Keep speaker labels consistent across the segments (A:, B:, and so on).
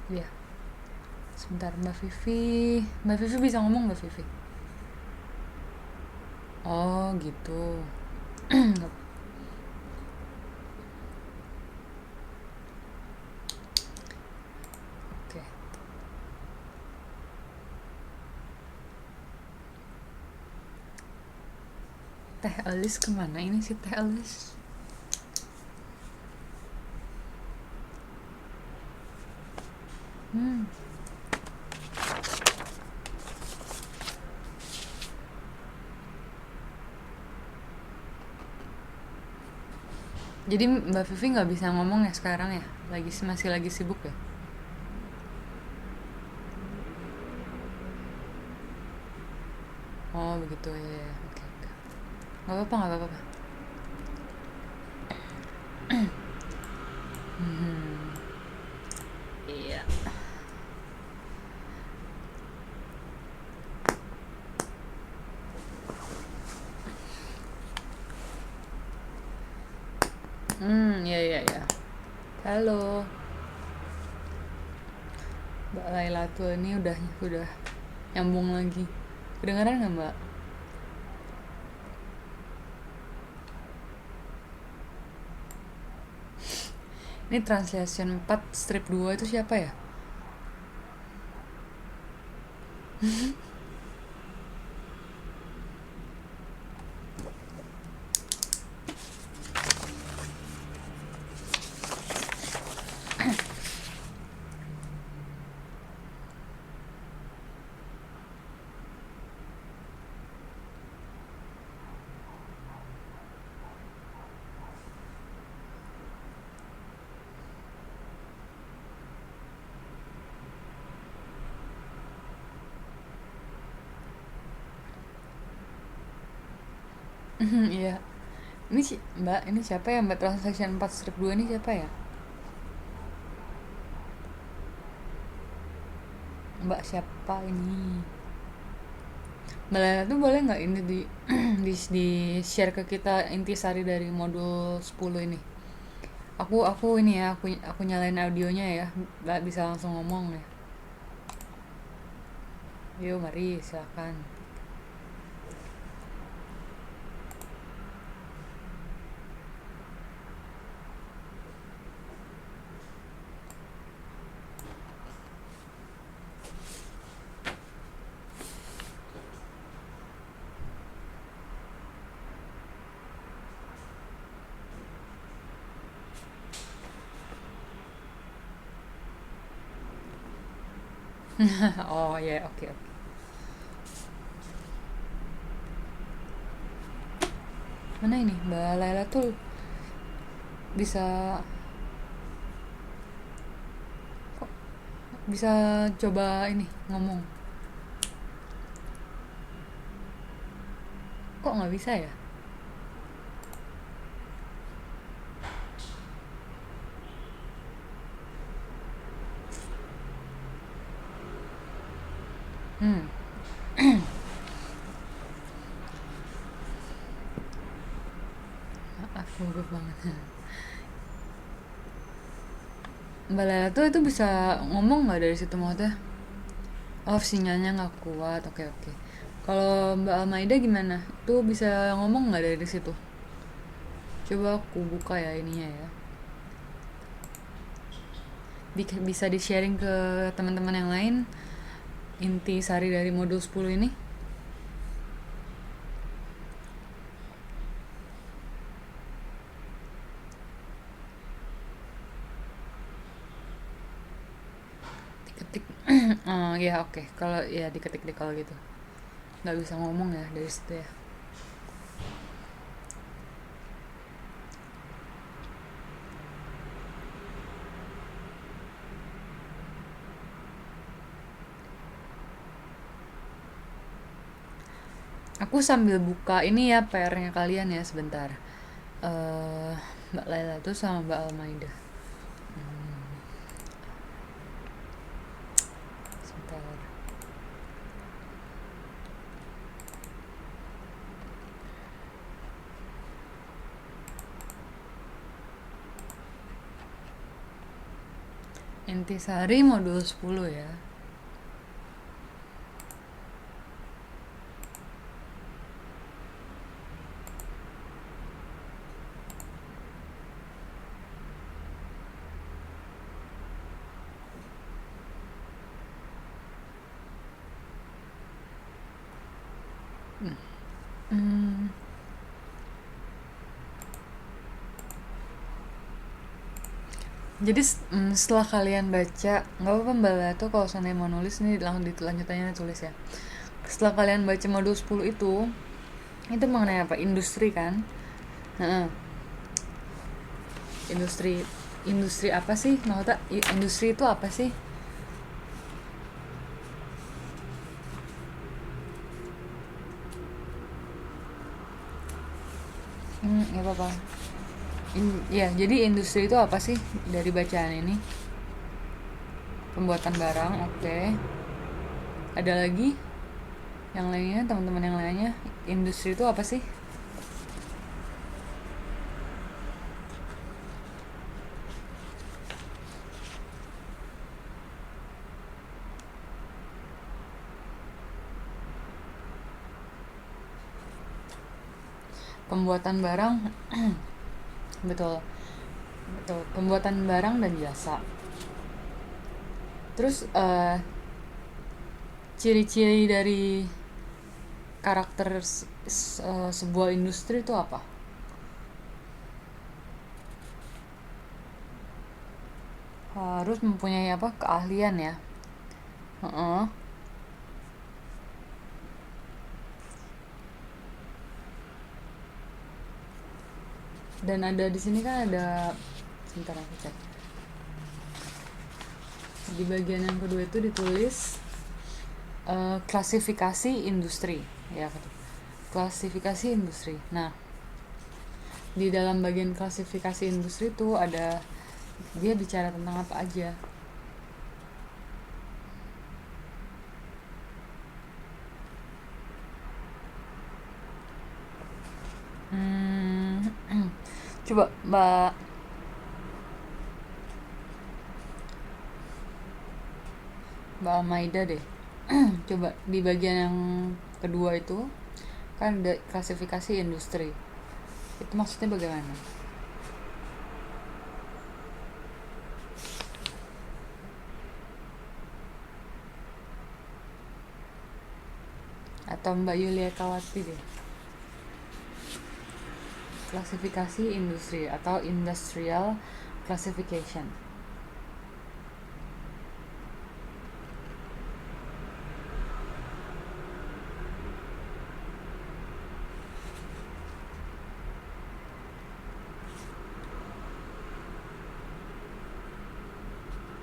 A: Iya. Sebentar, Mbak Vivi. Mbak Vivi bisa ngomong, Mbak Vivi? Oh, gitu. Oke. Teh Elis kemana ini si Teh Elis? Hmm. Jadi Mbak Vivi nggak bisa ngomong ya sekarang ya? Masih lagi sibuk ya? Oh, begitu ya. Ya. Oke, oke. Nggak apa-apa, nggak apa-apa. Iya. Iya, iya, iya. Halo, Mbak Laila tuh ini udah nyambung lagi. Kedengeran nggak Mbak? Ini translation 4 strip 2 itu siapa ya? Iya. Mbak, ini siapa ya Mbak translation 4 strip 2 ini siapa ya? Mbak siapa ini? Mbak Laila tuh boleh nggak ini di share ke kita intisari dari modul 10 ini? Aku ini ya, aku nyalain audionya ya. Mbak bisa langsung ngomong ya. Yuk, mari silakan. Oh ya, oke, oke. Mana ini Mbak Laila tuh bisa bisa coba ini ngomong. Kok nggak bisa ya? Hmm, maaf gugup banget. Mbak Lela tuh itu bisa ngomong nggak dari situ maksudnya? Oh, sinyalnya nggak kuat. Oke, oke. Kalau Mbak Almaida gimana? Itu bisa ngomong nggak dari situ? Coba aku buka ya ininya ya. Bisa di-sharing ke teman-teman yang lain inti sari dari modul 10 ini. Diketik. Oh, ya oke. Kalau ya diketik deh kalau gitu. Nggak bisa ngomong ya dari situ ya. Aku sambil buka ini ya PR-nya kalian ya sebentar. eh Mbak Laila tuh sama Mbak Almaida. Sebentar. Intisari modul 10 ya. Hmm, jadi setelah kalian baca, nggak apa-apa Mbak Lela tuh kalau seandainya mau nulis nih langsung lanjutannya tulis ya. Setelah kalian baca modul 10 itu mengenai apa? Industri kan? Heeh. Industri industri apa sih? Maksudnya industri itu apa sih? Nggak apa-apa. Ya, jadi industri itu apa sih dari bacaan ini? Pembuatan barang, oke. Ada lagi yang lainnya, teman-teman yang lainnya, industri itu apa sih? Pembuatan barang, betul, betul. Pembuatan barang dan jasa. Terus ciri-ciri dari karakter sebuah industri itu apa? Harus mempunyai apa? Keahlian ya. Heeh. Dan ada di sini kan ada, sebentar aku cek. Di bagian yang kedua itu ditulis klasifikasi industri, ya klasifikasi industri. Nah, di dalam bagian klasifikasi industri itu ada, dia bicara tentang apa aja. Coba Mbak Maida deh. Coba di bagian yang kedua itu kan ada klasifikasi industri. Itu maksudnya bagaimana? Atau Mbak Yulia Kawati deh. Klasifikasi industri atau industrial classification.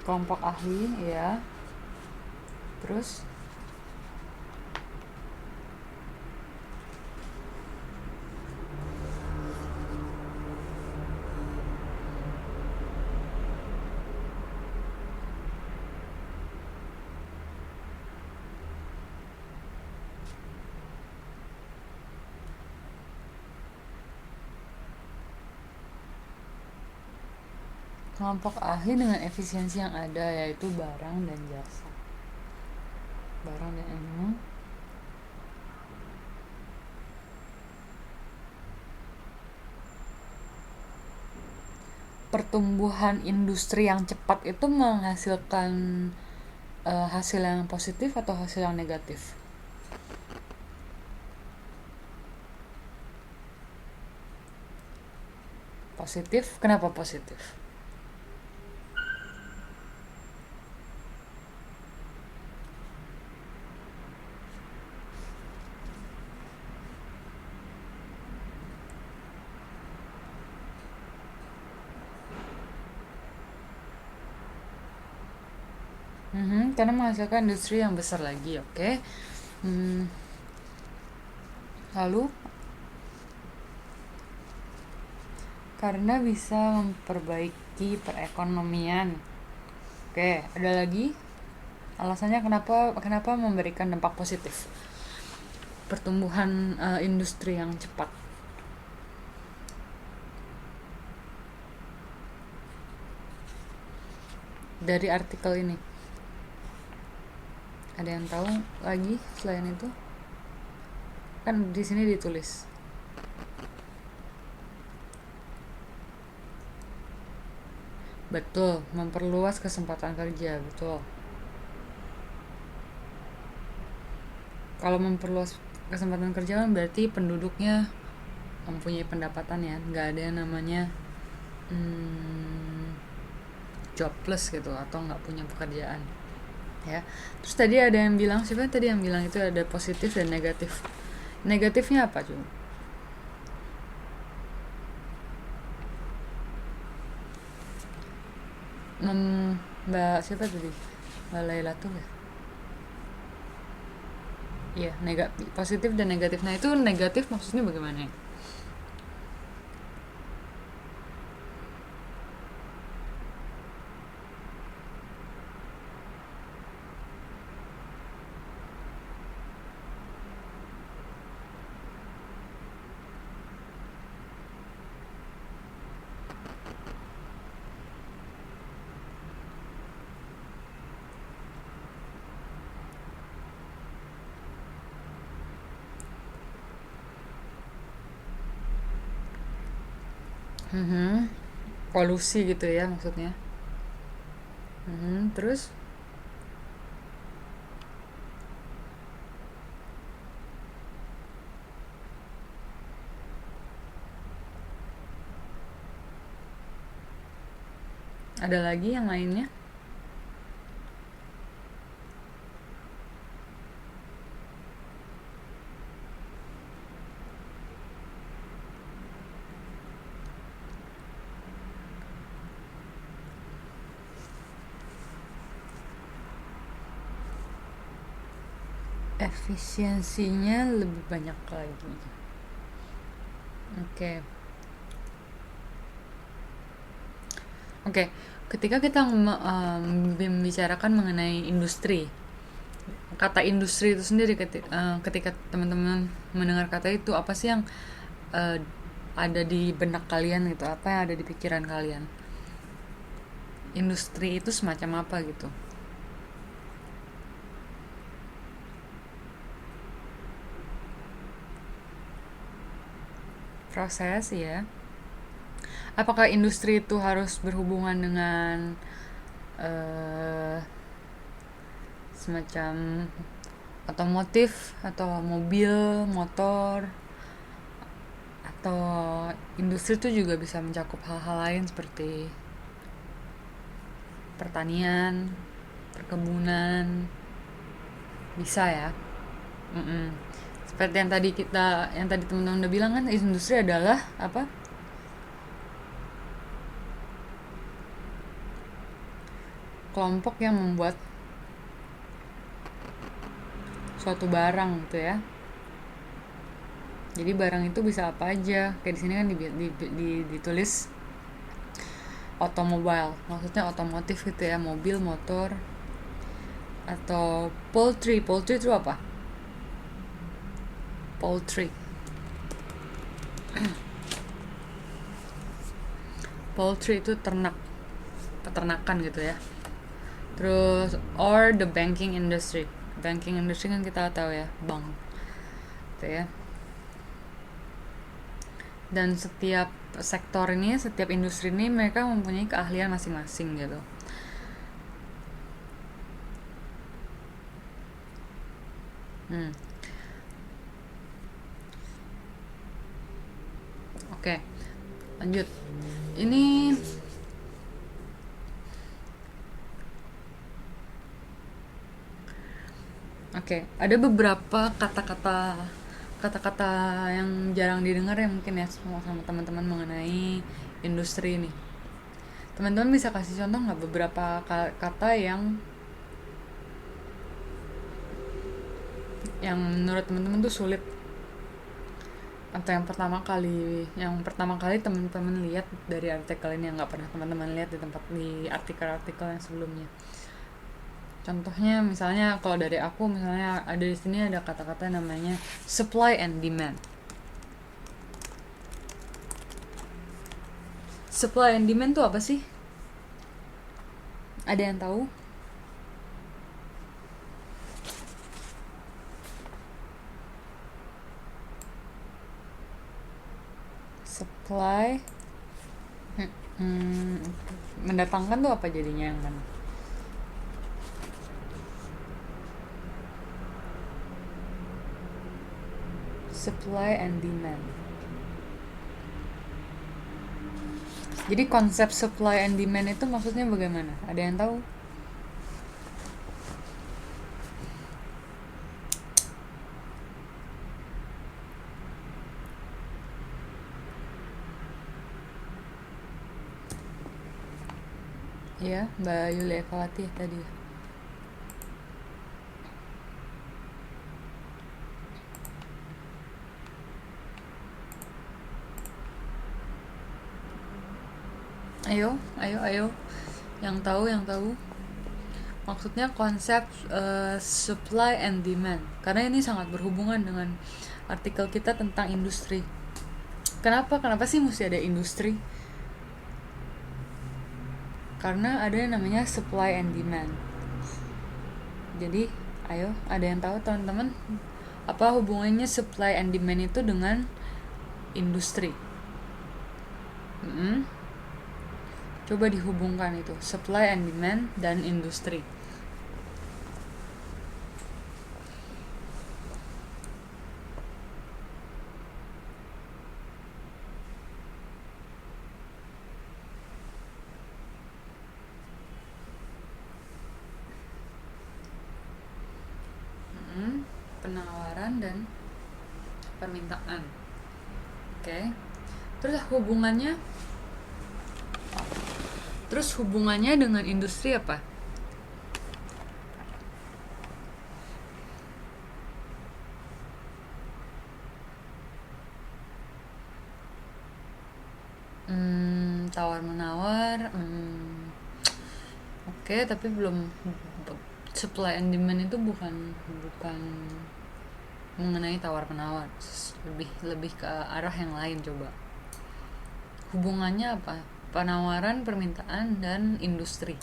A: Kelompok ahli ya. Terus kelompok ahli dengan efisiensi yang ada yaitu barang dan jasa. Barang dan pertumbuhan industri yang cepat itu menghasilkan hasil yang positif atau hasil yang negatif? Positif. Kenapa positif? Karena menghasilkan industri yang besar lagi, oke. Lalu karena bisa memperbaiki perekonomian. Oke, ada lagi alasannya kenapa memberikan dampak positif pertumbuhan industri yang cepat? dari artikel ini? Ada yang tahu lagi selain itu? Kan di sini ditulis. Betul, memperluas kesempatan kerja, betul. Kalau memperluas kesempatan kerja kan berarti penduduknya mempunyai pendapatan ya, nggak ada yang namanya hmm, jobless gitu atau nggak punya pekerjaan ya. Terus tadi ada yang bilang, siapa tadi yang bilang itu ada positif dan negatif. Negatifnya apa cuy? Mbak siapa tadi? Mbak Laila tuh ya? Iya, negatif, positif dan negatif. Nah itu negatif maksudnya bagaimana ya? Mhm. Polusi gitu ya maksudnya. Terus ada lagi yang lainnya? Efisiensinya lebih banyak lagi. Oke. Oke, ketika kita membicarakan mengenai industri, kata industri itu sendiri ketika teman-teman mendengar kata itu apa sih yang eh, ada di benak kalian gitu? Apa yang ada di pikiran kalian? Industri itu semacam apa gitu? Proses ya. Apakah industri itu harus berhubungan dengan eh, semacam otomotif atau mobil, motor, atau industri itu juga bisa mencakup hal-hal lain seperti pertanian, perkebunan, bisa ya. Mm-mm. Seperti yang tadi teman-teman udah bilang kan, industri adalah apa? Kelompok yang membuat suatu barang gitu ya. Jadi barang itu bisa apa aja. Kayak di sini kan ditulis otomobile, maksudnya otomotif gitu ya, mobil, motor, atau poultry. Poultry itu apa? Poultry. Poultry itu ternak, peternakan gitu ya. Terus or the banking industry. Banking industry kan kita tahu ya, bank. Gitu ya. Dan setiap sektor ini, setiap industri ini mereka mempunyai keahlian masing-masing gitu. Hmm. Oke, lanjut. Ini oke, ada beberapa kata-kata yang jarang didengar ya mungkin ya sama teman-teman mengenai industri ini. Teman-teman bisa kasih contoh nggak beberapa kata yang menurut teman-teman tuh sulit, atau yang pertama kali teman-teman lihat dari artikel ini yang nggak pernah teman-teman lihat di artikel-artikel yang sebelumnya. Contohnya misalnya kalau dari aku misalnya ada di sini ada kata-kata namanya supply and demand. Supply and demand tuh apa sih? Ada yang tahu? Supply. Hmm, mendatangkan tuh apa jadinya yang mana? Supply and demand. Jadi konsep supply and demand itu maksudnya bagaimana? Ada yang tahu? Ya, Mbak Yulia Ekawati tadi. Ayo, ayo, ayo. Yang tahu, yang tahu. Maksudnya konsep supply and demand. Karena ini sangat berhubungan dengan artikel kita tentang industri. Kenapa? Kenapa sih mesti ada industri? Karena ada yang namanya supply and demand. Jadi, ayo, ada yang tahu teman-teman? Apa hubungannya supply and demand itu dengan industri? Coba dihubungkan itu, supply and demand dan industri. Penawaran dan permintaan. Oke. Terus hubungannya dengan industri apa? Tawar menawar. Oke, tapi belum. Supply and demand itu bukan mengenai tawar menawar, lebih ke arah yang lain. Coba hubungannya apa? Penawaran, permintaan, dan industri.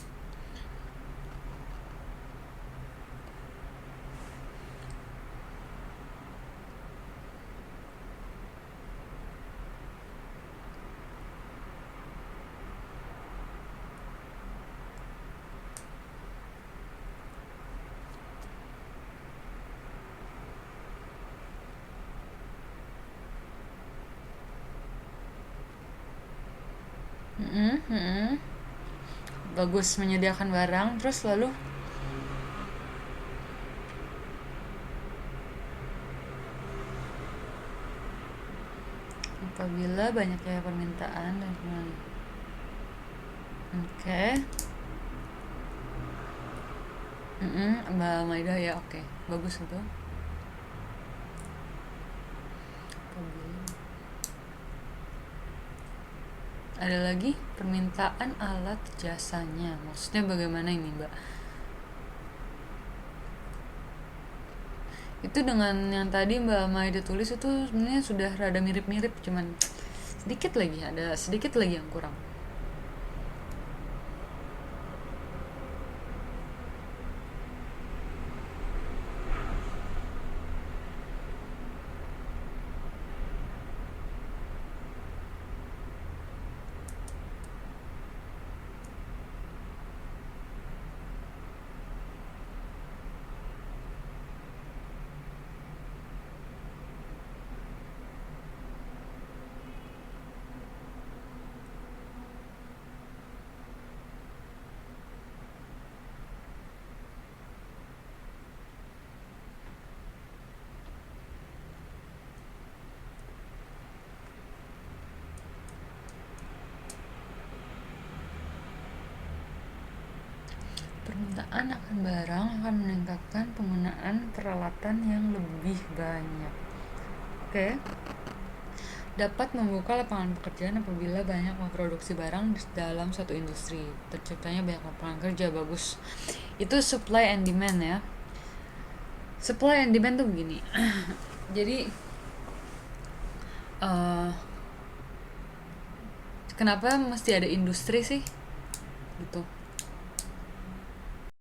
A: Bagus menyediakan barang, terus lalu apabila banyaknya permintaan dan oke. Mbak Maida ya, oke. Bagus itu. Ada lagi permintaan alat jasanya. Maksudnya bagaimana ini, Mbak? Itu dengan yang tadi Mbak Maida tulis itu sebenarnya sudah rada mirip-mirip, cuman ada sedikit lagi yang kurang. Permintaan akan barang akan meningkatkan penggunaan peralatan yang lebih banyak. Oke. Dapat membuka lapangan pekerjaan apabila banyak memproduksi barang dalam suatu industri. Terciptanya banyak lapangan kerja. Bagus. Itu supply and demand ya. Supply and demand tuh begini. Jadi kenapa mesti ada industri sih? Gitu.